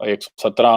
117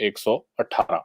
118।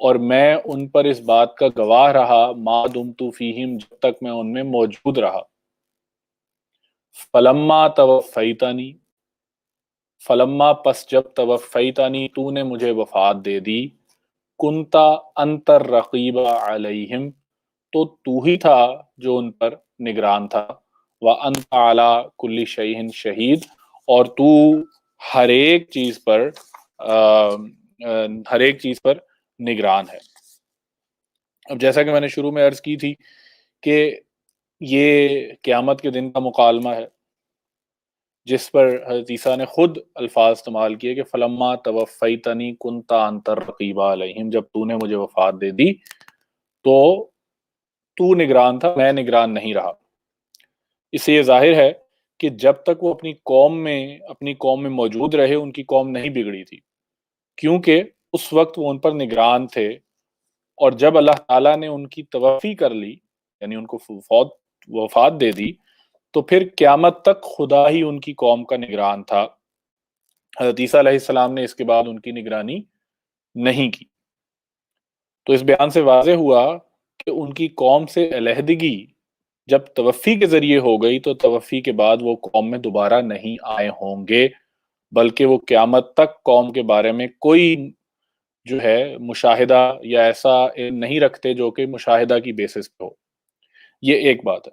اور میں ان پر اس بات کا گواہ رہا ما دمت فیہم، جب تک میں ان میں موجود رہا. فلما توفیتنی، فلما پس جب توفیتنی تو نے مجھے وفات دے دی، کنتا انت الرقیب علیہم، تو ہی تھا جو ان پر نگران تھا، وانت علی کل شیء شہید، اور تو ہر ایک چیز پر ہر ایک چیز پر نگران ہے. اب جیسا کہ میں نے شروع میں عرض کی تھی کہ یہ قیامت کے دن کا مکالمہ ہے، جس پر حضرت عیسیٰ نے خود الفاظ استعمال کیے کہ فلما توفیتنی کنتا انت الرقیب علیہم، جب تو نے مجھے وفات دے دی تو تو نگران تھا، میں نگران نہیں رہا. اس سے یہ ظاہر ہے کہ جب تک وہ اپنی قوم میں موجود رہے، ان کی قوم نہیں بگڑی تھی، کیونکہ اس وقت وہ ان پر نگران تھے. اور جب اللہ تعالیٰ نے ان کی توفی کر لی، یعنی ان کو وفات دے دی، تو پھر قیامت تک خدا ہی ان کی قوم کا نگران تھا. حضرت عیسیٰ علیہ السلام نے اس کے بعد ان کی نگرانی نہیں کی. تو اس بیان سے واضح ہوا کہ ان کی قوم سے علیحدگی جب توفی کے ذریعے ہو گئی تو توفی کے بعد وہ قوم میں دوبارہ نہیں آئے ہوں گے، بلکہ وہ قیامت تک قوم کے بارے میں کوئی جو ہے مشاہدہ یا ایسا علم نہیں رکھتے جو کہ مشاہدہ کی بیسس پہ ہو. یہ ایک بات ہے.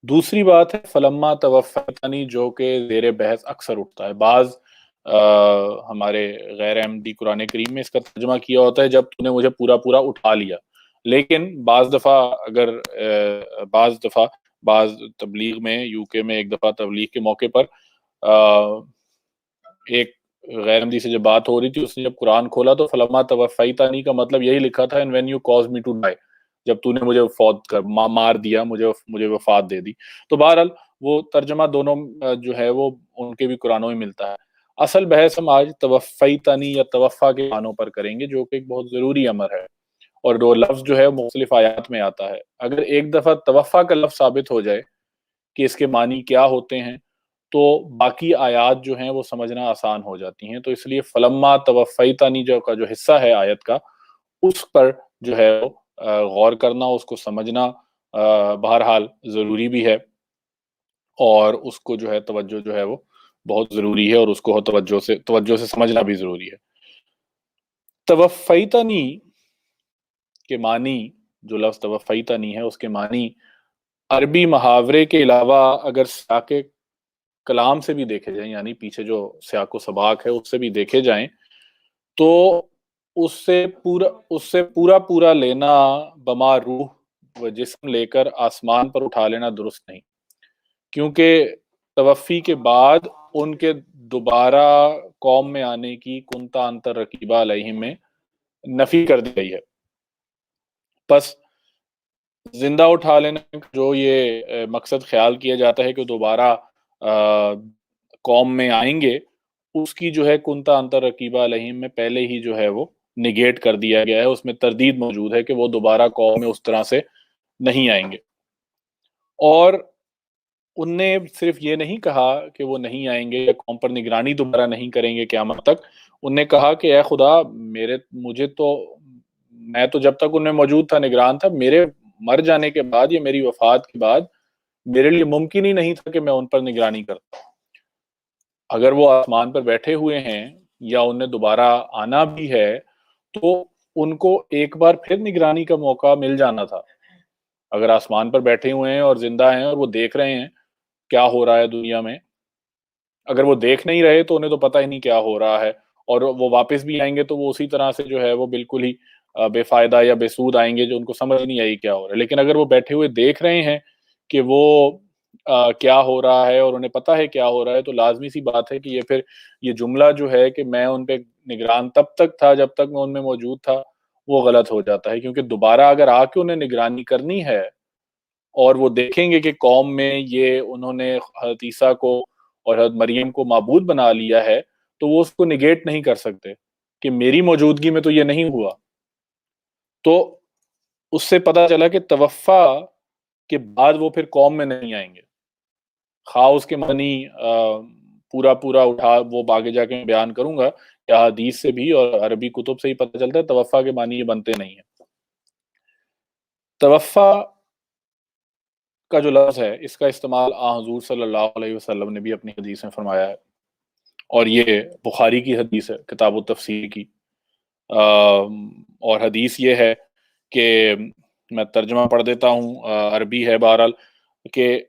دوسری بات ہے فلما توفیتنی، جو کہ زیر بحث اکثر اٹھتا ہے. بعض ہمارے غیر احمدی قرآن کریم میں اس کا ترجمہ کیا ہوتا ہے جب تو نے مجھے پورا پورا اٹھا لیا، لیکن بعض دفعہ بعض تبلیغ میں یو کے میں ایک دفعہ تبلیغ کے موقع پر ایک غیر احمدی سے جب بات ہو رہی تھی، اس نے جب قرآن کھولا تو فلما توفیتنی کا مطلب یہی لکھا تھا and when you caused me to die، جب تو نے مجھے مار دیا، مجھے وفات دے دی. تو بہرحال وہ ترجمہ دونوں جو ہے وہ ان کے بھی قرآنوں میں ملتا ہے. اصل بحث ہم آج توفیتنی یا توفا کے معنوں پر کریں گے، جو کہ ایک بہت ضروری امر ہے، اور وہ لفظ جو ہے مختلف آیات میں آتا ہے. اگر ایک دفعہ توفا کا لفظ ثابت ہو جائے کہ اس کے معنی کیا ہوتے ہیں تو باقی آیات جو ہیں وہ سمجھنا آسان ہو جاتی ہیں. تو اس لیے فلما توفیتنی کا جو حصہ ہے آیت کا، اس پر جو ہے وہ غور کرنا، اس کو سمجھنا بہرحال ضروری بھی ہے، اور اس کو جو ہے توجہ جو ہے وہ بہت ضروری ہے، اور اس کو توجہ سے سمجھنا بھی ضروری ہے. توفیتنی کے معنی، جو لفظ توفیتنی ہے اس کے معنی عربی محاورے کے علاوہ اگر سیاق کلام سے بھی دیکھے جائیں، یعنی پیچھے جو سیاق و سباق ہے اس سے بھی دیکھے جائیں، تو اس سے پورا لینا بما روح و جسم لے کر آسمان پر اٹھا لینا درست نہیں، کیونکہ توفی کے بعد ان کے دوبارہ قوم میں آنے کی کنتا انتر رقیبہ علیہم میں نفی کر دی گئی ہے. پس زندہ اٹھا لینا کا جو یہ مقصد خیال کیا جاتا ہے کہ دوبارہ قوم میں آئیں گے، اس کی جو ہے کنتا انتر رقیبہ علیہم میں پہلے ہی جو ہے وہ نگیٹ کر دیا گیا ہے، اس میں تردید موجود ہے کہ وہ دوبارہ قوم میں اس طرح سے نہیں آئیں گے. اور ان نے صرف یہ نہیں کہا کہ وہ نہیں آئیں گے یا قوم پر نگرانی دوبارہ نہیں کریں گے قیامت تک، ان نے کہا کہ اے خدا میں تو جب تک ان میں موجود تھا نگران تھا، میرے مر جانے کے بعد یا میری وفات کے بعد میرے لیے ممکن ہی نہیں تھا کہ میں ان پر نگرانی کرتا. اگر وہ آسمان پر بیٹھے ہوئے ہیں یا انہیں دوبارہ آنا بھی ہے تو ان کو ایک بار پھر نگرانی کا موقع مل جانا تھا. اگر آسمان پر بیٹھے ہوئے ہیں اور زندہ ہیں اور وہ دیکھ رہے ہیں کیا ہو رہا ہے دنیا میں، اگر وہ دیکھ نہیں رہے تو انہیں تو پتہ ہی نہیں کیا ہو رہا ہے، اور وہ واپس بھی آئیں گے تو وہ اسی طرح سے جو ہے وہ بالکل ہی بے فائدہ یا بے سود آئیں گے، جو ان کو سمجھ نہیں آئی کیا ہو رہا ہے. لیکن اگر وہ بیٹھے ہوئے دیکھ رہے ہیں کہ وہ کیا ہو رہا ہے اور انہیں پتہ ہے کیا ہو رہا ہے، تو لازمی سی بات ہے کہ یہ جملہ جو ہے کہ میں ان پہ نگران تب تک تھا جب تک میں ان میں موجود تھا، وہ غلط ہو جاتا ہے. کیونکہ دوبارہ اگر آ کے انہیں نگرانی کرنی ہے اور وہ دیکھیں گے کہ قوم میں انہوں نے حضرت عیسیٰ کو اور حضرت مریم کو معبود بنا لیا ہے، تو وہ اس کو نگیٹ نہیں کر سکتے کہ میری موجودگی میں تو یہ نہیں ہوا. تو اس سے پتہ چلا کہ توفا کے بعد وہ پھر قوم میں نہیں آئیں گے. خواہ اس کے معنی پورا اٹھا وہ آگے جا کے میں بیان کروں گا احادیث سے بھی اور عربی کتب سے ہی پتہ چلتا ہے توفع کے معنی یہ بنتے نہیں ہیں۔ توفع کا جو لفظ ہے اس کا استعمال حضور صلی اللہ علیہ وسلم نے بھی اپنی حدیث میں فرمایا ہے، اور یہ بخاری کی حدیث ہے کتاب التفسیر کی۔ اور حدیث یہ ہے کہ میں ترجمہ پڑھ دیتا ہوں، عربی ہے بہرحال، کہ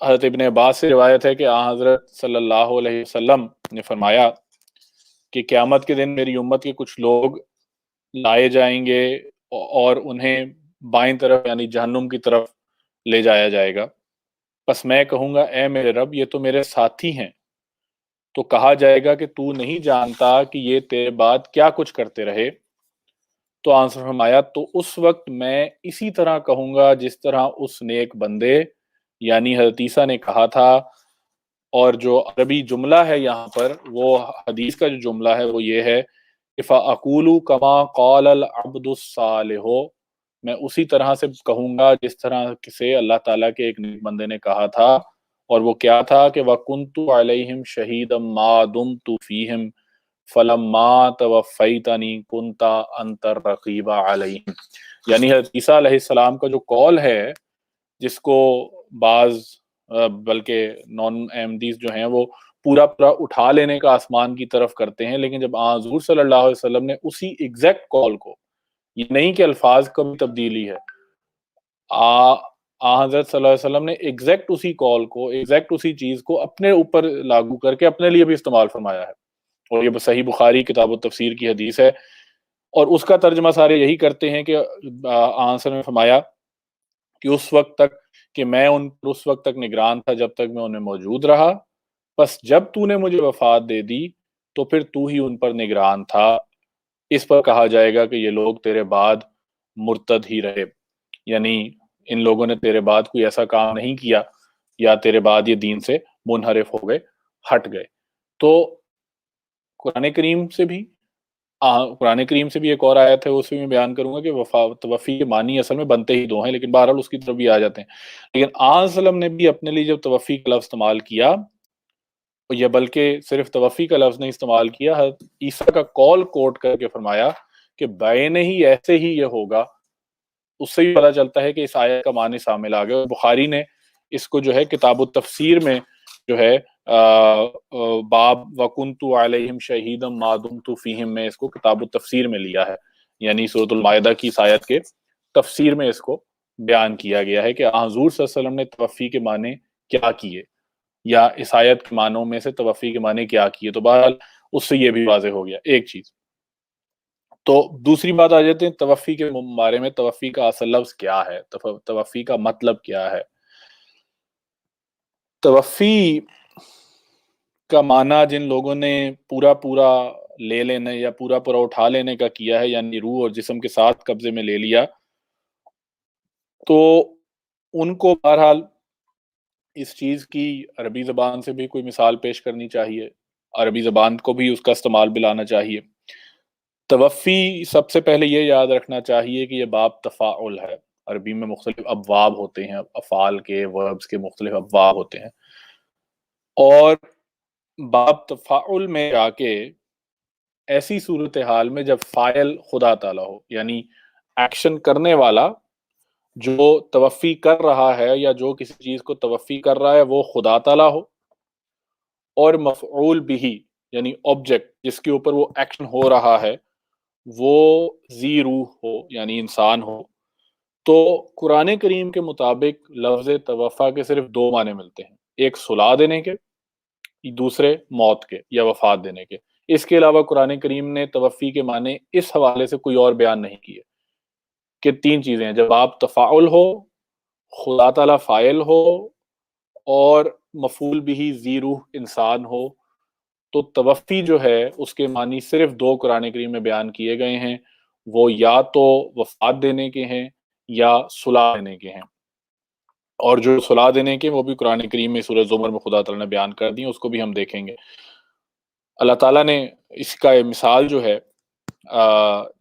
حضرت ابن عباس سے روایت ہے کہ حضرت صلی اللہ علیہ وسلم نے فرمایا کہ قیامت کے دن میری امت کے کچھ لوگ لائے جائیں گے اور انہیں بائیں طرف یعنی جہنم کی طرف لے جایا جائے گا، پس میں کہوں گا اے میرے رب یہ تو میرے ساتھی ہیں، تو کہا جائے گا کہ تو نہیں جانتا کہ یہ تیرے بعد کیا کچھ کرتے رہے؟ تو آنسر فرمایا تو اس وقت میں اسی طرح کہوں گا جس طرح اس نیک بندے یعنی حضرت عیسیٰ نے کہا تھا۔ اور جو عربی جملہ ہے یہاں پر، وہ حدیث کا جو جملہ ہے وہ یہ ہے کہ فَأَقُولُ كَمَا قَالَ الْعَبْدُ الصَّالِحُ، میں اسی طرح سے کہوں گا جس طرح سے اللہ تعالیٰ کے ایک نیک بندے نے کہا تھا، اور وہ کیا تھا کہ وَكُنْتُ عَلَيْهِمْ شَهِيدًا مَا دُمْتُ فِيهِمْ فَلَمَّا تَوَفَّيْتَنِي كُنْتَ أَنْتَ الرَّقِيبَ عَلَيْهِمْ، یعنی حضرت عیسیٰ علیہ السلام کا جو قول ہے، جس کو بعض بلکہ نان احمدیز جو ہیں وہ پورا پورا اٹھا لینے کا آسمان کی طرف کرتے ہیں، لیکن جب حضور صلی اللہ علیہ وسلم نے اسی ایگزیکٹ کال کو، یہ نہیں کہ الفاظ کا بھی تبدیلی ہے، حضرت صلی اللہ علیہ وسلم نے ایگزیکٹ اسی کال کو، ایگزیکٹ اسی چیز کو اپنے اوپر لاگو کر کے اپنے لیے بھی استعمال فرمایا ہے، اور یہ صحیح بخاری کتاب التفسیر کی حدیث ہے، اور اس کا ترجمہ سارے یہی کرتے ہیں کہ آنسر نے فرمایا کہ اس وقت تک کہ میں ان پر اس وقت تک نگران تھا جب تک میں انہیں موجود رہا، بس جب تو نے مجھے وفات دے دی تو پھر تو ہی ان پر نگران تھا، اس پر کہا جائے گا کہ یہ لوگ تیرے بعد مرتد ہی رہے، یعنی ان لوگوں نے تیرے بعد کوئی ایسا کام نہیں کیا یا تیرے بعد یہ دین سے منحرف ہو گئے، ہٹ گئے۔ تو قرآن کریم سے بھی ایک اور آیت ہے، اس میں بیان کروں گا کہ توفی کے معنی اصل میں بنتے ہی دو ہیں، لیکن بہرحال اس کی طرف بھی آ جاتے ہیں۔ لیکن وسلم نے بھی اپنے لیے جب توفی کا لفظ استعمال کیا، یا بلکہ صرف توفی کا لفظ نہیں استعمال کیا، حضرت عیسیٰ کا قول کوٹ کر کے فرمایا کہ بین ہی ایسے ہی یہ ہوگا، اس سے بھی پتہ چلتا ہے کہ اس آیت کا معنی شامل آ گیا۔ بخاری نے اس کو جو ہے کتاب التفسیر میں جو ہے باب وَكُنْتُ عَلَيْهِمْ شَهِيدًا مَا دُمْتُ فِيهِمْ میں اس کو کتاب التفسیر میں لیا ہے، یعنی سورۃ المائدہ کی اس آیت کے تفسیر میں اس کو بیان کیا گیا ہے کہ حضور صلی اللہ علیہ وسلم نے توفی کے معنی کیا کیے، یا اس آیت کے معنوں میں سے توفی کے معنی کیا کیے۔ تو بہرحال اس سے یہ بھی واضح ہو گیا ایک چیز۔ تو دوسری بات آ جاتے ہیں توفی کے بارے میں، توفی کا اصل لفظ کیا ہے، توفی کا مطلب کیا ہے۔ توفی کا معنی جن لوگوں نے پورا پورا لے لینے یا پورا پورا اٹھا لینے کا کیا ہے، یعنی روح اور جسم کے ساتھ قبضے میں لے لیا، تو ان کو بہرحال اس چیز کی عربی زبان سے بھی کوئی مثال پیش کرنی چاہیے، عربی زبان کو بھی اس کا استعمال بھی لانا چاہیے۔ توفی سب سے پہلے یہ یاد رکھنا چاہیے کہ یہ باب تفاعل ہے، عربی میں مختلف ابواب ہوتے ہیں، افعال کے، وربز کے مختلف ابواب ہوتے ہیں، اور باب تفاعل میں جا کے ایسی صورتحال میں جب فاعل خدا تعالیٰ ہو، یعنی ایکشن کرنے والا جو توفی کر رہا ہے یا جو کسی چیز کو توفی کر رہا ہے وہ خدا تعالیٰ ہو، اور مفعول بھی یعنی آبجیکٹ جس کے اوپر وہ ایکشن ہو رہا ہے وہ ذی روح ہو یعنی انسان ہو، تو قرآن کریم کے مطابق لفظ توفا کے صرف دو معنی ملتے ہیں، ایک صلاح دینے کے، دوسرے موت کے یا وفات دینے کے۔ اس کے علاوہ قرآن کریم نے توفی کے معنی اس حوالے سے کوئی اور بیان نہیں کیے، کہ تین چیزیں ہیں، جب آپ تفاعل ہو، خدا تعالیٰ فاعل ہو، اور مفعول بھی ذی روح انسان ہو، تو توفی جو ہے اس کے معنی صرف دو قرآن کریم میں بیان کیے گئے ہیں، وہ یا تو وفات دینے کے ہیں یا صلاح دینے کے ہیں، اور جو صلاح دینے کے وہ بھی قرآن کریم میں سورہ زمر میں خدا تعالیٰ نے بیان کر دی، اس کو بھی ہم دیکھیں گے۔ اللہ تعالیٰ نے اس کا مثال جو ہے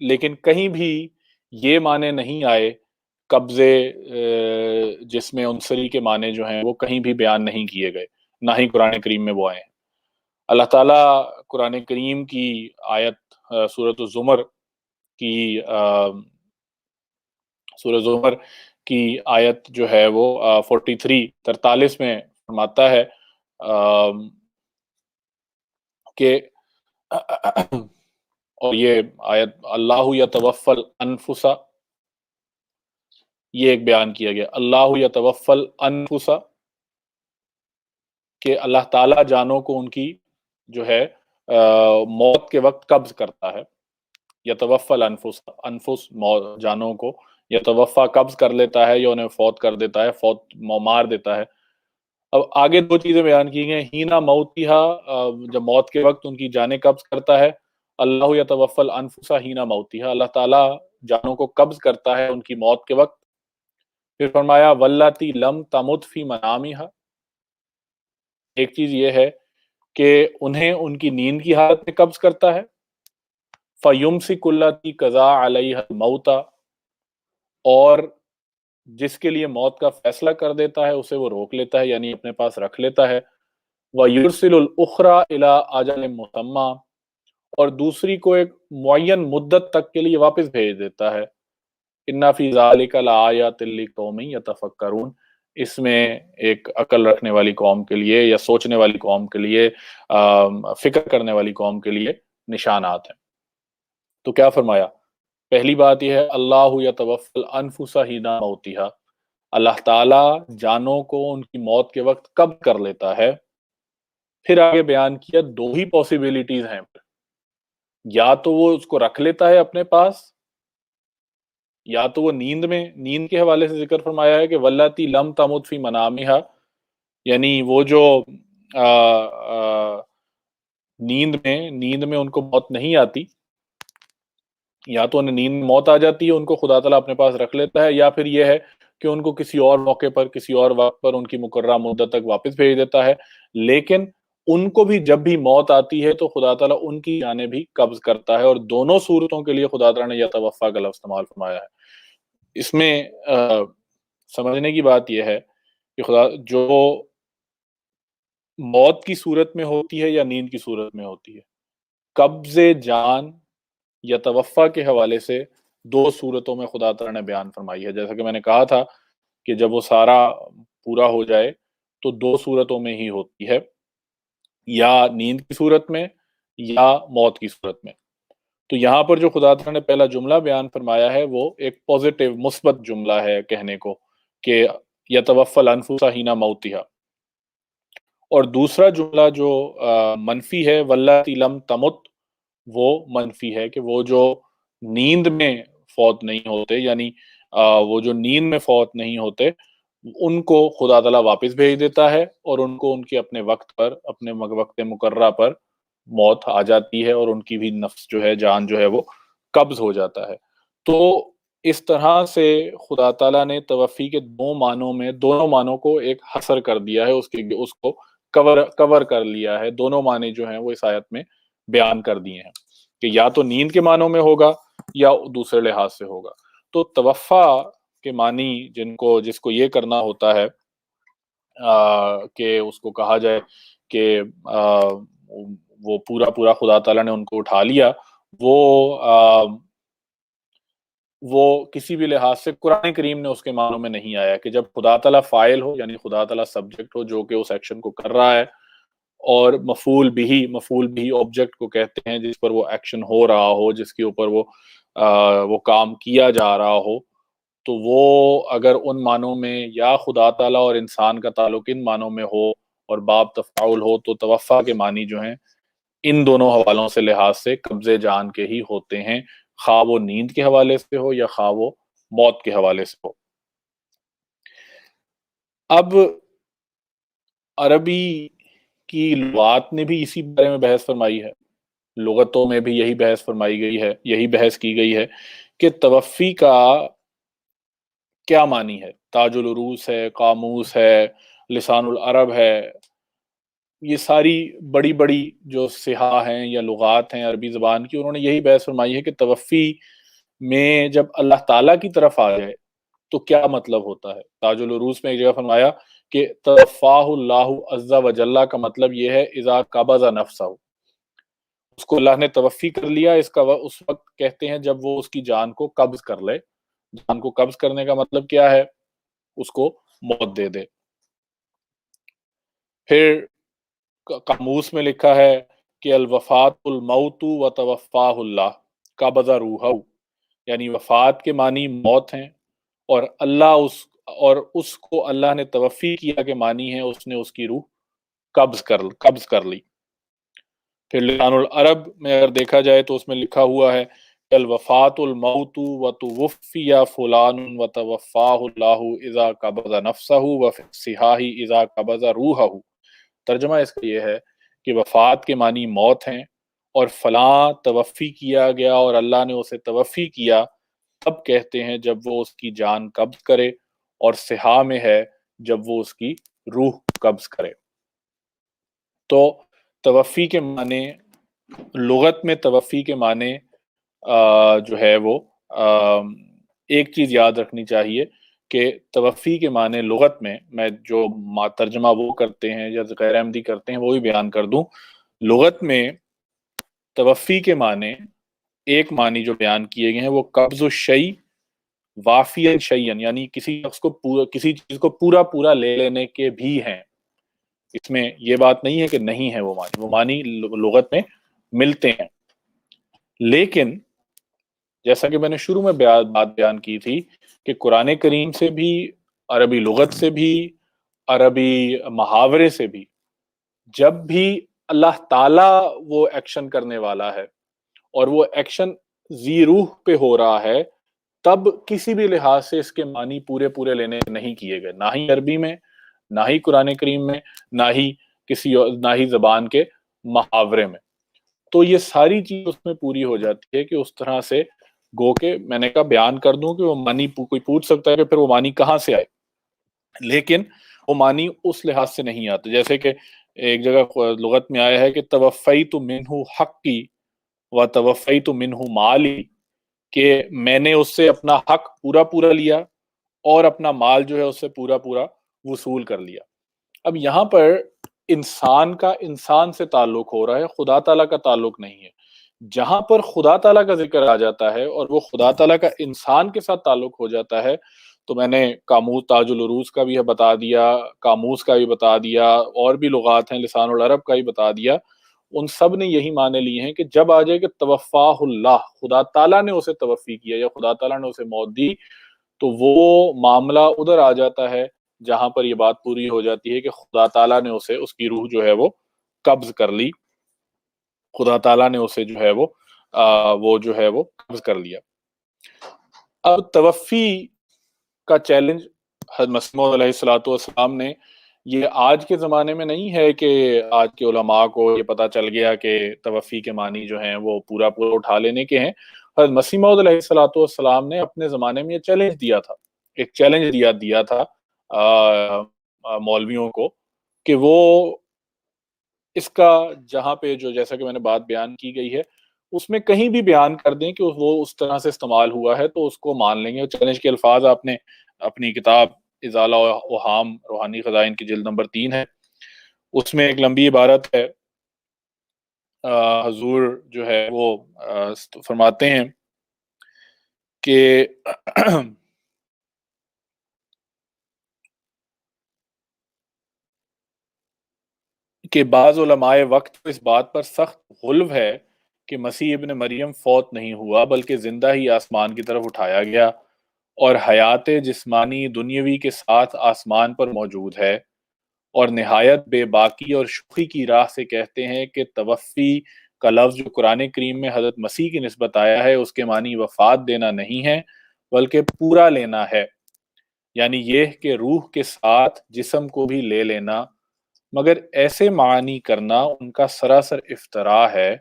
لیکن کہیں بھی یہ معنی نہیں آئے، قبضے جس میں عنصری کے معنی جو ہیں وہ کہیں بھی بیان نہیں کیے گئے، نہ ہی قرآن کریم میں وہ آئے ہیں۔ اللہ تعالیٰ قرآن کریم کی آیت سورۃ الزمر کی سورہ زمر کی آیت جو ہے وہ 43 میں فرماتا ہے کہ اور یہ آیت اللہ یتوفل انفسا، یہ ایک بیان کیا گیا اللہ یتوفل انفسا، کہ اللہ تعالیٰ جانوں کو ان کی جو ہے موت کے وقت قبض کرتا ہے. یتوفل انفس، انفس جانوں کو یتوفا قبض کر لیتا ہے یا انہیں فوت کر دیتا ہے، فوت مار دیتا ہے. اب آگے دو چیزیں بیان کی گئی، ہینا موتیہا، جب موت کے وقت ان کی جانیں قبض کرتا ہے. اللہ یتوفل انفسا ہینا موتیہا، اللہ تعالیٰ جانوں کو قبض کرتا ہے ان کی موت کے وقت. پھر فرمایا واللاتی لم تمت فی منامہا، ایک چیز یہ ہے کہ انہیں ان کی نیند کی حالت میں قبض کرتا ہے. فَيُمْسِكُ الَّتِي قَضَىٰ عَلَيْهَا الْمَوْتَ، اور جس کے لیے موت کا فیصلہ کر دیتا ہے اسے وہ روک لیتا ہے، یعنی اپنے پاس رکھ لیتا ہے. وَيُرْسِلُ الْأُخْرَىٰ إِلَىٰ أَجَلٍ مُّسَمًّى، اور دوسری کو ایک معین مدت تک کے لیے واپس بھیج دیتا ہے. إِنَّ فِي ذَلِكَ لَآيَاتٍ لِّقَوْمٍ يَتَفَكَّرُونَ، اس میں ایک عقل رکھنے والی قوم کے لیے یا سوچنے والی قوم کے لیے، فکر کرنے والی قوم کے لیے نشانات ہیں. تو کیا فرمایا؟ پہلی بات یہ ہے اللہ یتوفی الانفس حین موتہا، اللہ تعالیٰ جانوں کو ان کی موت کے وقت قبض کر لیتا ہے. پھر آگے بیان کیا دو ہی پاسبلٹیز ہیں، یا تو وہ اس کو رکھ لیتا ہے اپنے پاس، یا تو وہ نیند کے حوالے سے ذکر فرمایا ہے کہ واللاتی لم تمت فی منامہا، یعنی وہ جو نیند میں ان کو موت نہیں آتی، یا تو انہیں نیند موت آ جاتی ہے، ان کو خدا تعالیٰ اپنے پاس رکھ لیتا ہے، یا پھر یہ ہے کہ ان کو کسی اور موقع پر کسی اور وقت پر ان کی مقررہ مدت تک واپس بھیج دیتا ہے. لیکن ان کو بھی جب بھی موت آتی ہے تو خدا تعالیٰ ان کی جانیں بھی قبض کرتا ہے، اور دونوں صورتوں کے لیے خدا تعالیٰ نے یتوفا کا لفظ استعمال فرمایا ہے. اس میں سمجھنے کی بات یہ ہے کہ خدا جو موت کی صورت میں ہوتی ہے یا نیند کی صورت میں ہوتی ہے، قبض جان یا توفع کے حوالے سے دو صورتوں میں خدا تعالیٰ نے بیان فرمائی ہے. جیسا کہ میں نے کہا تھا کہ جب وہ سارا پورا ہو جائے تو دو صورتوں میں ہی ہوتی ہے، یا نیند کی صورت میں یا موت کی صورت میں. تو یہاں پر جو خدا تعالیٰ نے پہلا جملہ بیان فرمایا ہے وہ ایک پوزیٹیو مثبت جملہ ہے کہنے کو کہ یتوفی الانفس حین موتہا، اور دوسرا جملہ جو منفی ہے واللاتی لم تمت، وہ منفی ہے کہ وہ جو نیند میں فوت نہیں ہوتے، یعنی وہ جو نیند میں فوت نہیں ہوتے ان کو خدا تعالیٰ واپس بھیج دیتا ہے، اور ان کو ان کے اپنے وقت پر، اپنے وقت مقررہ پر موت آ جاتی ہے، اور ان کی بھی نفس جو ہے، جان جو ہے وہ قبض ہو جاتا ہے. تو اس طرح سے خدا تعالیٰ نے توفی کے دونوں معنوں کو ایک حصر کر دیا ہے، اس کو کور کر لیا ہے. دونوں معنی جو ہیں وہ اس آیت میں بیان کر دیے ہیں کہ یا تو نیند کے معنوں میں ہوگا یا دوسرے لحاظ سے ہوگا. تو توفا کے معنی جس کو یہ کرنا ہوتا ہے کہ اس کو کہا جائے کہ وہ پورا خدا تعالیٰ نے ان کو اٹھا لیا، وہ کسی بھی لحاظ سے قرآن کریم نے اس کے معنوں میں نہیں آیا کہ جب خدا تعالیٰ فاعل ہو، یعنی خدا تعالیٰ سبجیکٹ ہو جو کہ اس ایکشن کو کر رہا ہے، اور مفعول بھی آبجیکٹ کو کہتے ہیں جس پر وہ ایکشن ہو رہا ہو، جس کے اوپر وہ کام کیا جا رہا ہو. تو وہ اگر ان معنوں میں یا خدا تعالیٰ اور انسان کا تعلق ان معنوں میں ہو اور باب تفاعل ہو، تو توفع کے معنی جو ہیں ان دونوں حوالوں سے لحاظ سے قبض جان کے ہی ہوتے ہیں، خواہ وہ نیند کے حوالے سے ہو یا خواہ وہ موت کے حوالے سے ہو. اب عربی کی لغات نے بھی اسی بارے میں بحث فرمائی ہے، لغتوں میں بھی یہی بحث فرمائی گئی ہے، یہی بحث کی گئی ہے کہ توفی کا کیا معنی ہے. تاج العروس ہے، قاموس ہے، لسان العرب ہے، یہ ساری بڑی بڑی جو صحاح ہیں یا لغات ہیں عربی زبان کی، انہوں نے یہی بحث فرمائی ہے کہ توفی میں جب اللہ تعالیٰ کی طرف آ جائے تو کیا مطلب ہوتا ہے. تاج العروس میں ایک جگہ فرمایا کہ توفاہ اللہ عز و جل کا مطلب یہ ہے اذا قبض نفسہ، اس کو اللہ نے توفی کر لیا، اس وقت کہتے ہیں جب وہ اس کی جان کو قبض کر لے۔ جان کو قبض کرنے کا مطلب کیا ہے؟ اس کو موت دے دے۔ پھر قاموس میں لکھا ہے کہ الوفات الموت و توفاہ اللہ قبض روحہ، یعنی وفات کے معنی موت ہیں، اور اس کو اللہ نے توفی کیا کے معنی ہے اس نے اس کی روح قبض کر لی۔ پھر لسان العرب میں اگر دیکھا جائے تو اس میں لکھا ہوا ہے الوفات الموت و توفی فلان و توفاہ اللہ اذا قبض نفسہ و فی الصحاح اذا قبض روحہ۔ ترجمہ اس کا یہ ہے کہ وفات کے معنی موت ہیں، اور فلاں توفی کیا گیا اور اللہ نے اسے توفی کیا تب کہتے ہیں جب وہ اس کی جان قبض کرے، اور صحا میں ہے جب وہ اس کی روح قبض کرے۔ تو توفی کے معنی لغت میں، توفی کے معنی جو ہے وہ ایک چیز یاد رکھنی چاہیے کہ توفی کے معنی لغت میں جو ترجمہ وہ کرتے ہیں یا غیر احمدی کرتے ہیں وہ بھی بیان کر دوں۔ لغت میں توفی کے معنی ایک معنی جو بیان کیے گئے ہیں وہ قبض الشیء وافیا شیئن، یعنی کسی شخص کو کسی چیز کو پورا لے لینے کے بھی ہیں۔ اس میں یہ بات نہیں ہے کہ نہیں ہے، وہ معنی لغت میں ملتے ہیں۔ لیکن جیسا کہ میں نے شروع میں بات بیان کی تھی کہ قرآن کریم سے بھی، عربی لغت سے بھی، عربی محاورے سے بھی، جب بھی اللہ تعالی وہ ایکشن کرنے والا ہے اور وہ ایکشن ذی روح پہ ہو رہا ہے، تب کسی بھی لحاظ سے اس کے معنی پورے لینے نہیں کیے گئے، نہ ہی عربی میں، نہ ہی قرآن کریم میں، نہ ہی زبان کے محاورے میں۔ تو یہ ساری چیز اس میں پوری ہو جاتی ہے کہ اس طرح سے گو کے میں نے کہا بیان کر دوں کہ وہ معنی کوئی پوچھ سکتا ہے کہ پھر وہ معنی کہاں سے آئے، لیکن وہ معنی اس لحاظ سے نہیں آتے۔ جیسے کہ ایک جگہ لغت میں آیا ہے کہ توفیت منہ حقی و توفیت منہ مالی، کہ میں نے اس سے اپنا حق پورا لیا اور اپنا مال جو ہے اس سے پورا وصول کر لیا۔ اب یہاں پر انسان کا انسان سے تعلق ہو رہا ہے، خدا تعالیٰ کا تعلق نہیں ہے۔ جہاں پر خدا تعالیٰ کا ذکر آ جاتا ہے اور وہ خدا تعالیٰ کا انسان کے ساتھ تعلق ہو جاتا ہے، تو میں نے قاموس تاج العروض کا بھی بتا دیا، قاموس کا بھی بتا دیا، اور بھی لغات ہیں لسان العرب کا بھی بتا دیا، ان سب نے یہی معنی لیے ہیں کہ جب آ جائے کہ توفاہ اللہ، خدا تعالیٰ نے اسے توفی کیا یا خدا تعالیٰ نے اسے موت دی، تو وہ معاملہ ادھر آ جاتا ہے جہاں پر یہ بات پوری ہو جاتی ہے کہ خدا تعالیٰ نے اس کی روح جو ہے وہ قبض کر لی، خدا تعالیٰ نے اسے جو ہے وہ قبض کر لیا۔ اب توفی کا چیلنج حضرت مسیح موعود علیہ الصلوۃ والسلام نے، یہ آج کے زمانے میں نہیں ہے کہ آج کے علماء کو یہ پتا چل گیا کہ توفی کے معنی جو ہیں وہ پورا اٹھا لینے کے ہیں۔ حضرت مسیح موعود علیہ الصلوۃ والسلام نے اپنے زمانے میں یہ چیلنج دیا تھا، ایک چیلنج دیا تھا مولویوں کو کہ وہ اس کا جہاں پہ جو جیسا کہ میں نے بات بیان کی گئی ہے اس میں کہیں بھی بیان کر دیں کہ وہ اس طرح سے استعمال ہوا ہے تو اس کو مان لیں گے۔ چیلنج کے الفاظ آپ نے اپنی کتاب ازالہ اوہام روحانی خزائن کی جلد نمبر 3 ہے، اس میں ایک لمبی عبارت ہے، حضور جو ہے وہ فرماتے ہیں کہ بعض علماء وقت اس بات پر سخت غلو ہے کہ مسیح ابن مریم فوت نہیں ہوا بلکہ زندہ ہی آسمان کی طرف اٹھایا گیا، اور حیات جسمانی دنیاوی کے ساتھ آسمان پر موجود ہے، اور نہایت بے باکی اور شوخی کی راہ سے کہتے ہیں کہ توفی کا لفظ جو قرآن کریم میں حضرت مسیح کی نسبت آیا ہے اس کے معنی وفات دینا نہیں ہے بلکہ پورا لینا ہے، یعنی یہ کہ روح کے ساتھ جسم کو بھی لے لینا، مگر ایسے معنی کرنا ان کا سراسر افتراء ہے۔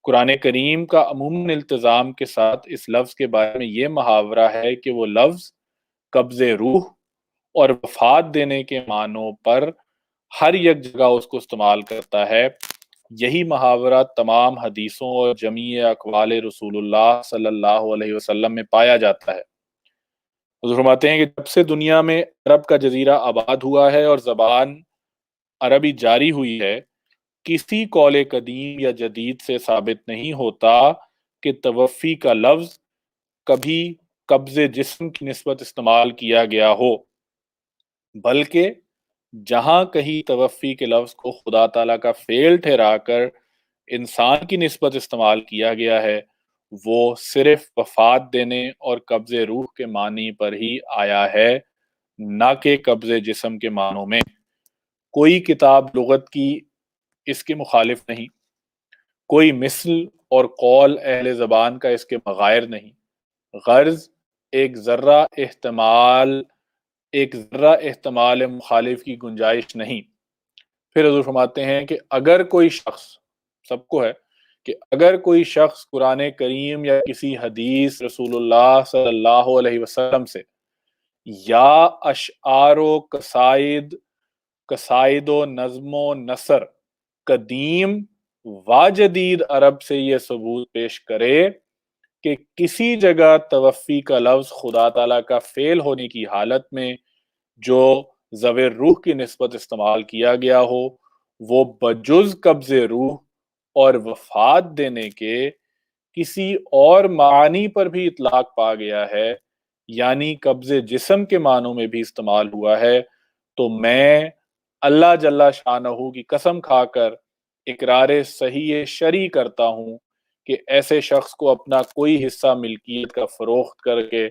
قرآن کریم کا عموماً التزام کے ساتھ اس لفظ کے بارے میں یہ محاورہ ہے کہ وہ لفظ قبض روح اور وفات دینے کے معنوں پر ہر یک جگہ اس کو استعمال کرتا ہے۔ یہی محاورہ تمام حدیثوں اور جمیع اقوال رسول اللہ صلی اللہ علیہ وسلم میں پایا جاتا ہے۔ حضور فرماتے ہیں کہ جب سے دنیا میں عرب کا جزیرہ آباد ہوا ہے اور زبان عربی جاری ہوئی ہے، کسی قول قدیم یا جدید سے ثابت نہیں ہوتا کہ توفی کا لفظ کبھی قبض جسم کی نسبت استعمال کیا گیا ہو، بلکہ جہاں کہیں توفی کے لفظ کو خدا تعالیٰ کا فعل ٹھہرا کر انسان کی نسبت استعمال کیا گیا ہے، وہ صرف وفات دینے اور قبض روح کے معنی پر ہی آیا ہے، نہ کہ قبض جسم کے معنوں میں۔ کوئی کتاب لغت کی اس کے مخالف نہیں، کوئی مثل اور قول اہل زبان کا اس کے بغیر نہیں، غرض ایک ذرہ احتمال ایک ذرہ احتمال مخالف کی گنجائش نہیں۔ پھر حضور فرماتے ہیں کہ اگر کوئی شخص، سب کو ہے، کہ اگر کوئی شخص قرآن کریم یا کسی حدیث رسول اللہ صلی اللہ علیہ وسلم سے یا اشعار و قصائد و نظم و نثر قدیم و جدید عرب سے یہ ثبوت پیش کرے کہ کسی جگہ توفی کا لفظ خدا تعالیٰ کا فعل ہونے کی حالت میں جو ذوی روح کی نسبت استعمال کیا گیا ہو، وہ بجز قبض روح اور وفات دینے کے کسی اور معنی پر بھی اطلاق پا گیا ہے، یعنی قبض جسم کے معنوں میں بھی استعمال ہوا ہے، تو میں اللہ جل شانہ کی قسم کھا کر اقرار صحیح شرعی کرتا ہوں کہ ایسے شخص کو اپنا کوئی حصہ ملکیت کا فروخت کر کے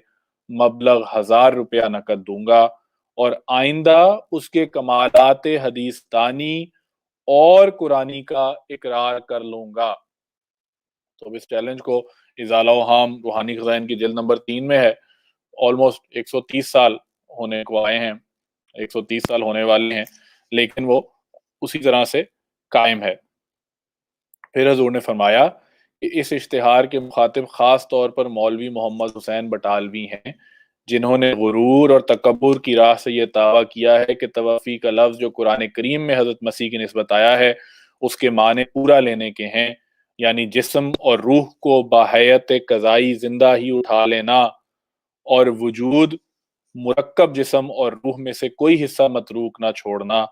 مبلغ 1000 روپیہ نقد دوں گا، اور آئندہ اس کے کمالات حدیث دانی اور قرآنی کا اقرار کر لوں گا۔ تو اب اس چیلنج کو ازالہ وہام روحانی خزائن کی جلد نمبر 3 میں ہے۔ آلموسٹ 130 سال ہونے کو آئے ہیں، 130 سال ہونے والے ہیں، لیکن وہ اسی طرح سے قائم ہے۔ پھر حضور نے فرمایا کہ اس اشتہار کے مخاطب خاص طور پر مولوی محمد حسین بٹالوی ہیں، جنہوں نے غرور اور تکبر کی راہ سے یہ دعویٰ کیا ہے کہ توفی کا لفظ جو قرآن کریم میں حضرت مسیح کی نسبت آیا ہے، اس کے معنی پورا لینے کے ہیں، یعنی جسم اور روح کو باحیت قضائی زندہ ہی اٹھا لینا، اور وجود مرکب جسم اور روح میں سے کوئی حصہ متروک نہ چھوڑنا،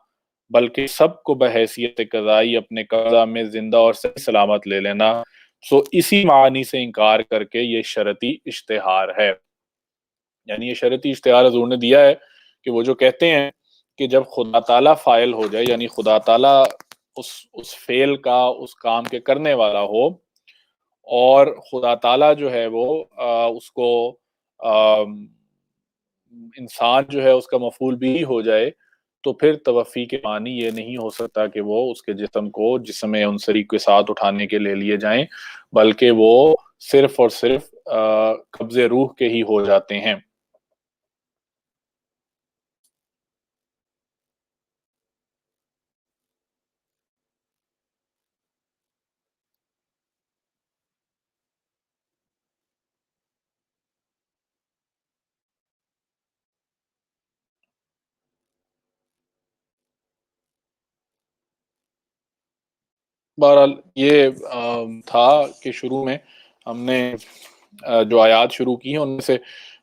بلکہ سب کو بحیثیت قضائی اپنے قضا میں زندہ اور صحیح سلامت لے لینا۔ سو اسی معنی سے انکار کر کے یہ شرطی اشتہار ہے۔ یعنی یہ شرطی اشتہار حضور نے دیا ہے کہ وہ جو کہتے ہیں کہ جب خدا تعالیٰ فاعل ہو جائے، یعنی خدا تعالیٰ اس فعل کا، اس کام کے کرنے والا ہو، اور خدا تعالیٰ جو ہے وہ اس کو انسان جو ہے اس کا مفعول بھی ہو جائے، تو پھر توفی کے معنی یہ نہیں ہو سکتا کہ وہ اس کے جسم کو جسم عنصری کے ساتھ اٹھانے کے لے لیے جائیں، بلکہ وہ صرف اور صرف قبض روح کے ہی ہو جاتے ہیں۔ بہرحال یہ تھا کہ شروع میں ہم نے جو آیات شروع کی ہیں ان میں سے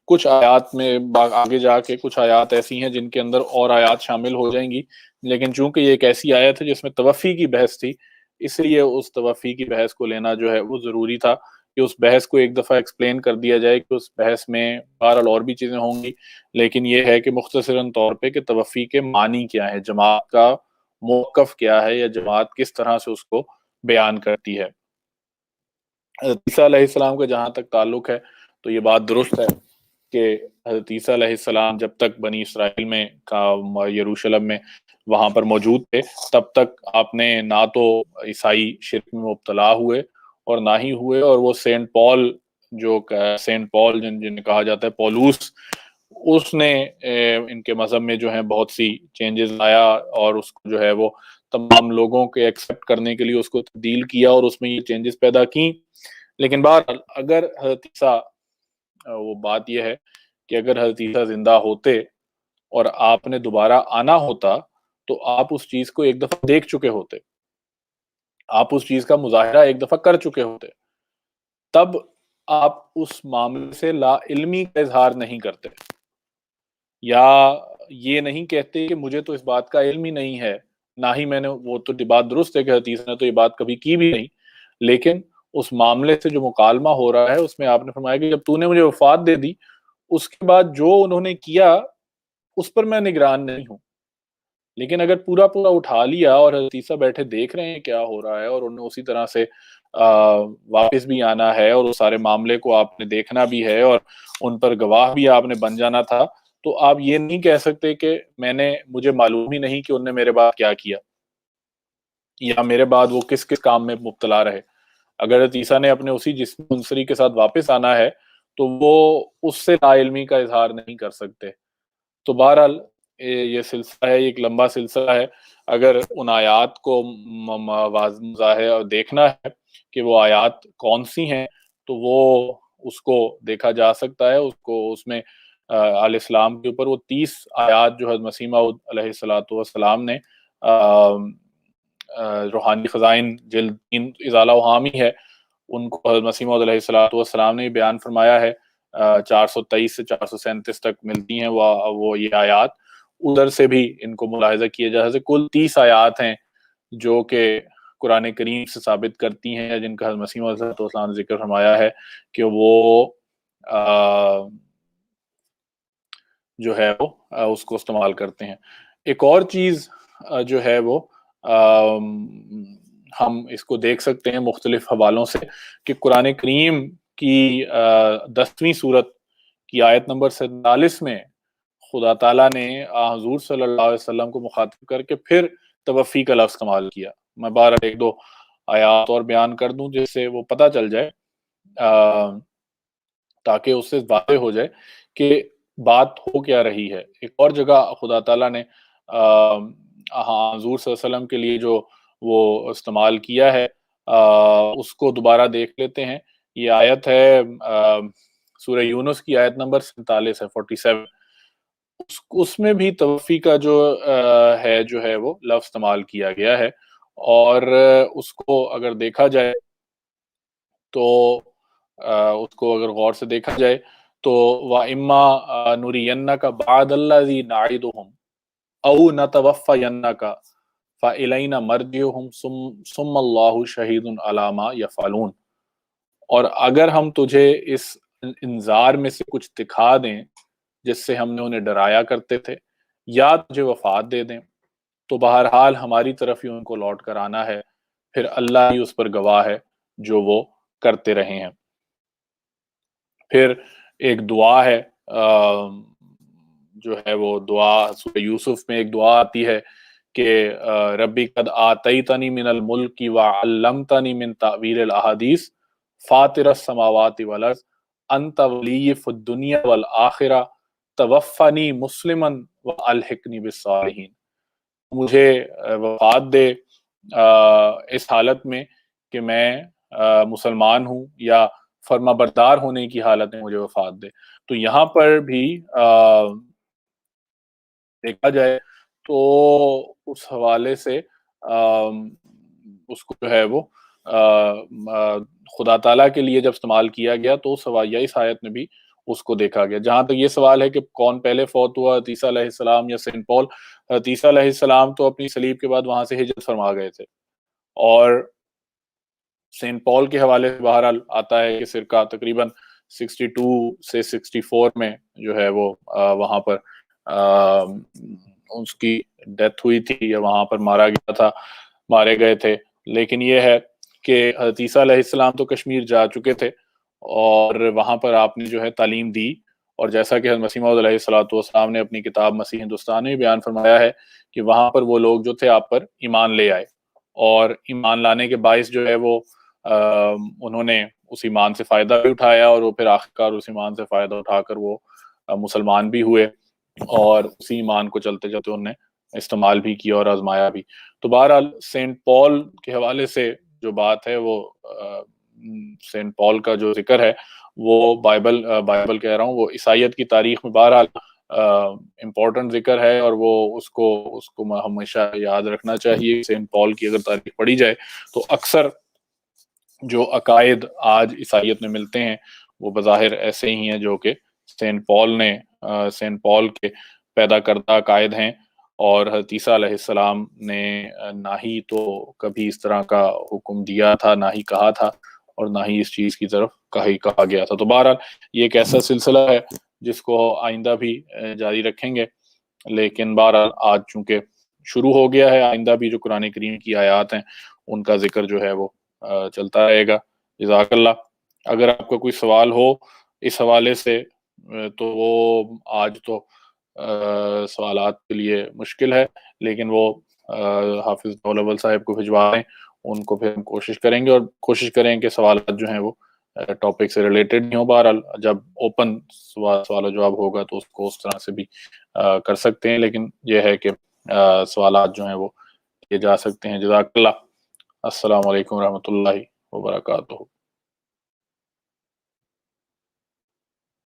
کچھ آیات میں آگے جا کے کچھ آیات ایسی ہیں جن کے اندر اور آیات شامل ہو جائیں گی، لیکن چونکہ یہ ایک ایسی آیت ہے جس میں توفی کی بحث تھی، اس لیے اس توفی کی بحث کو لینا جو ہے وہ ضروری تھا کہ اس بحث کو ایک دفعہ ایکسپلین کر دیا جائے کہ اس بحث میں بہرحال اور بھی چیزیں ہوں گی، لیکن یہ ہے کہ مختصراً طور پہ کہ توفی کے معنی کیا ہے، جماعت کا موقف کیا ہے، یا جماعت کس طرح سے اس کو بیان کرتی ہے۔ حضرت عیسیٰ علیہ السلام کا جہاں تک تعلق ہے تو یہ بات درست ہے کہ حضرت عیسیٰ علیہ السلام جب تک بنی اسرائیل میں یروشلم میں وہاں پر موجود تھے، تب تک آپ نے نہ تو عیسائی شرک میں مبتلا ہوئے اور نہ ہی ہوئے، اور وہ سینٹ پال جنہیں کہا جاتا ہے پولوس، اس نے ان کے مذہب میں جو ہے بہت سی چینجز لایا، اور اس کو جو ہے وہ تمام لوگوں کے ایکسپٹ کرنے کے لیے اس کو تبدیل کیا اور اس میں یہ چینجز پیدا کی۔ لیکن بہرحال اگر حضرت عیسیٰ وہ بات یہ ہے کہ اگر حضرت عیسیٰ زندہ ہوتے اور آپ نے دوبارہ آنا ہوتا تو آپ اس چیز کو ایک دفعہ دیکھ چکے ہوتے، آپ اس چیز کا مظاہرہ ایک دفعہ کر چکے ہوتے، تب آپ اس معاملے سے لا علمی کا اظہار نہیں کرتے۔ یا یہ نہیں کہتے کہ مجھے تو اس بات کا علم ہی نہیں ہے، نہ ہی میں نے، وہ تو بات درست ہے کہ حدیث نے تو یہ بات کبھی کی بھی نہیں، لیکن اس معاملے سے جو مکالمہ ہو رہا ہے اس میں آپ نے فرمایا کہ جب تو نے مجھے وفات دے دی، اس کے بعد جو انہوں نے کیا اس پر میں نگران نہیں ہوں، لیکن اگر پورا پورا اٹھا لیا اور حضرت عیسیٰ بیٹھے دیکھ رہے ہیں کیا ہو رہا ہے اور انہیں اسی طرح سے واپس بھی آنا ہے اور اس سارے معاملے کو آپ نے دیکھنا بھی ہے اور ان پر گواہ بھی آپ نے بن جانا تھا، تو آپ یہ نہیں کہہ سکتے کہ مجھے معلوم ہی نہیں کہ انہوں نے میرے بعد کیا کیا یا میرے بعد وہ کس کس کام میں مبتلا رہے۔ اگر حضرت عیسیٰ نے اپنے اسی جسم منصری کے ساتھ واپس آنا ہے تو وہ اس سے لا علمی کا اظہار نہیں کر سکتے۔ تو بہرحال یہ سلسلہ ہے، یہ ایک لمبا سلسلہ ہے۔ اگر ان آیات کو مظاہر اور دیکھنا ہے کہ وہ آیات کون سی ہیں تو وہ اس کو دیکھا جا سکتا ہے، اس کو اس میں علیہ السلام کے اوپر وہ 30 آیات جو حضرت مسیح موعود علیہ السلام نے روحانی خزائن جلد 3 ازالہ وہامی ہے، ان کو حضرت مسیح موعود علیہ السلام نے بیان فرمایا ہے، 423 سے 437 تک ملتی ہیں وہ یہ آیات، ادھر سے بھی ان کو ملاحظہ کیا جا سکتا ہے۔ کل 30 آیات ہیں جو کہ قرآن کریم سے ثابت کرتی ہیں، جن کا حضرت مسیح موعود علیہ السلام نے ذکر فرمایا ہے کہ وہ جو ہے وہ اس کو استعمال کرتے ہیں۔ ایک اور چیز جو ہے وہ ہم اس کو دیکھ سکتے ہیں مختلف حوالوں سے کہ قرآن کریم کی 10ویں سورت کی آیت نمبر 47 میں خدا تعالیٰ نے حضور صلی اللہ علیہ وسلم کو مخاطب کر کے پھر توفی کا لفظ استعمال کیا۔ میں بہرحال ایک دو آیات اور بیان کر دوں جس سے وہ پتہ چل جائے، تاکہ اس سے واضح ہو جائے کہ بات ہو کیا رہی ہے۔ ایک اور جگہ خدا تعالیٰ نے حضور صلی اللہ علیہ وسلم کے لیے جو وہ استعمال کیا ہے اس کو دوبارہ دیکھ لیتے ہیں۔ یہ آیت ہے سورہ یونس کی آیت نمبر 47 ہے، 47۔ اس میں بھی توفی کا جو ہے وہ لفظ استعمال کیا گیا ہے، اور اس کو اگر دیکھا جائے تو اس کو اگر غور سے دیکھا جائے تو وَإِمَّا نُرِيَنَّكَ بَعْدَ الَّذِي نَعِدُهُمْ أَوْ نَتَوَفَّيَنَّكَ فَإِلَيْنَا مَرْجِعُهُمْ ثُمَّ اللَّهُ شَهِيدٌ عَلَىٰ مَا يَفْعَلُونَ۔ اور اگر ہم تجھے اس انذار میں سے کچھ دکھا دیں جس سے ہم نے انہیں ڈرایا کرتے تھے، یا تجھے وفات دے دیں، تو بہرحال ہماری طرف ہی ان کو لوٹ کر آنا ہے، پھر اللہ ہی اس پر گواہ ہے جو وہ کرتے رہے ہیں۔ پھر ایک دعا ہے جو ہے وہ دعا سورہ یوسف میں ایک دعا آتی ہے کہ ربی قد آتیتنی من الملک وعلمتنی من تعویل الاحادیث فاطر السماوات والارض انت ولی فی الدنیا والآخرہ توفنی مسلما والحقنی بالصالحین۔ مجھے وفات دے اس حالت میں کہ میں مسلمان ہوں، یا فرما بردار ہونے کی حالت میں مجھے وفات دے۔ تو یہاں پر بھی دیکھا جائے تو اس حوالے سے اس کو جو ہے وہ خدا تعالیٰ کے لیے جب استعمال کیا گیا تو اس آیت میں بھی اس کو دیکھا گیا۔ جہاں تک یہ سوال ہے کہ کون پہلے فوت ہوا، حضرت عیسیٰ علیہ السلام یا سینٹ پال، حضرت عیسیٰ علیہ السلام تو اپنی صلیب کے بعد وہاں سے ہجرت فرما گئے تھے، اور سینٹ پال کے حوالے سے بہرحال آتا ہے کہ سرقہ تقریباً 62 سے 64 میں جو ہے وہ وہاں پر اس کی ڈیتھ ہوئی تھی، یا وہاں پر مارے گئے تھے۔ لیکن یہ ہے کہ حضرت عیسیٰ علیہ السلام تو کشمیر جا چکے تھے اور وہاں پر آپ نے جو ہے تعلیم دی، اور جیسا کہ حضرت مسیح موعود علیہ السلام نے اپنی کتاب مسیح ہندوستان میں بیان فرمایا ہے کہ وہاں پر وہ لوگ جو تھے آپ پر ایمان لے آئے، اور ایمان لانے کے باعث جو ہے وہ انہوں نے اس ایمان سے فائدہ بھی اٹھایا، اور وہ پھر آخرکار اس ایمان سے فائدہ اٹھا کر وہ مسلمان بھی ہوئے، اور اسی ایمان کو چلتے چلتے انہوں نے استعمال بھی کیا اور آزمایا بھی۔ تو بہرحال سینٹ پال کے حوالے سے جو بات ہے وہ سینٹ پال کا جو ذکر ہے وہ بائبل کہہ رہا ہوں، وہ عیسائیت کی تاریخ میں بہرحال امپورٹنٹ ذکر ہے، اور وہ اس کو ہمیشہ یاد رکھنا چاہیے۔ سینٹ پال کی اگر تاریخ پڑھی جائے تو اکثر جو عقائد آج عیسائیت میں ملتے ہیں وہ بظاہر ایسے ہی ہیں جو کہ سینٹ پال نے سینٹ پال کے پیدا کردہ قائد ہیں، اور حضرت عیسیٰ علیہ السلام نے نہ ہی تو کبھی اس طرح کا حکم دیا تھا، نہ ہی کہا تھا، اور نہ ہی اس چیز کی طرف کہا گیا تھا۔ تو بہرحال یہ ایک ایسا سلسلہ ہے جس کو آئندہ بھی جاری رکھیں گے، لیکن بہرحال آج چونکہ شروع ہو گیا ہے، آئندہ بھی جو قرآن کریم کی آیات ہیں ان کا ذکر جو ہے وہ چلتا رہے گا۔ جزاک اللہ۔ اگر آپ کا کوئی سوال ہو اس حوالے سے تو وہ آج تو سوالات کے لیے مشکل ہے، لیکن وہ حافظ اول صاحب کو بھجوا دیں، ان کو پھر ہم کوشش کریں گے، اور کوشش کریں کہ سوالات جو ہیں وہ ٹاپک سے ریلیٹڈ نہیں ہو۔ بہرحال جب اوپن سوال و جواب ہوگا تو اس کو اس طرح سے بھی کر سکتے ہیں، لیکن یہ ہے کہ سوالات جو ہیں وہ کیے جا سکتے ہیں۔ جزاک اللہ۔ السلام علیکم ورحمۃ اللہ وبرکاتہ۔